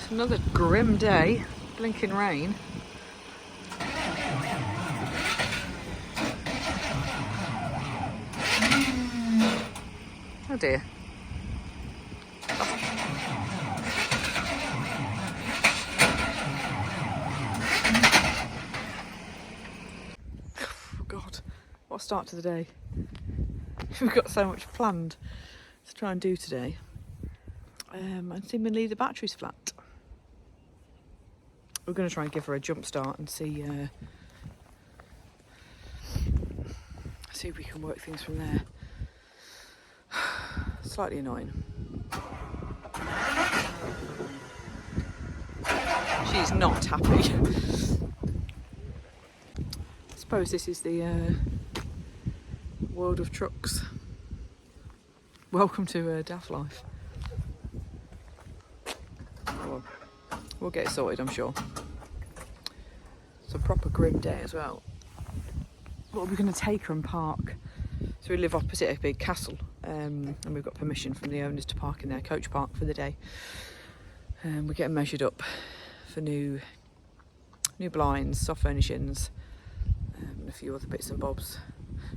It's another grim day, blinking rain. Oh dear. Oh God, what a start to the day. We've got so much planned to try and do today. And seemingly the battery's flat. We're going to try and give her a jump start and see if we can work things from there. Slightly annoying. She's not happy. I suppose this is the world of trucks. Welcome to daft life. We'll get it sorted, I'm sure. It's a proper grim day as well. But we're going to take her and park. So we live opposite a big castle, and we've got permission from the owners to park in their coach park for the day. We're getting measured up for new blinds, soft furnishings, and a few other bits and bobs.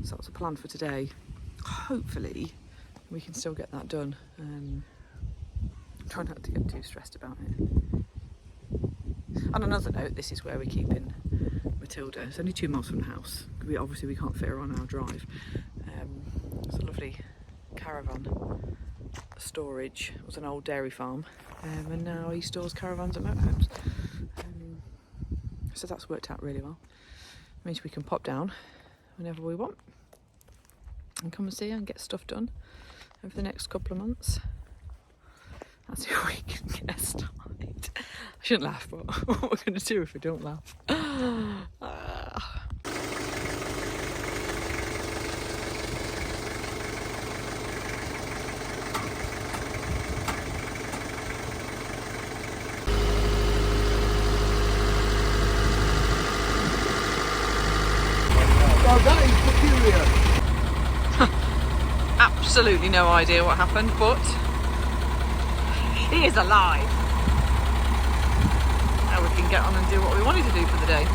So that's the plan for today. Hopefully we can still get that done. Try not to get too stressed about it. On another note, this is where we're keeping Matilda. It's only 2 miles from the house. Obviously we can't fit her on our drive. It's a lovely caravan storage. It was an old dairy farm, and now he stores caravans and motorhomes. So that's worked out really well. It means we can pop down whenever we want and come and see her and get stuff done over the next couple of months. That's if we can get started. I shouldn't laugh, but what we're going to do if we don't laugh? Oh, that is peculiar. Absolutely no idea what happened, but he is alive. Now we can get on and do what we wanted to do for the day.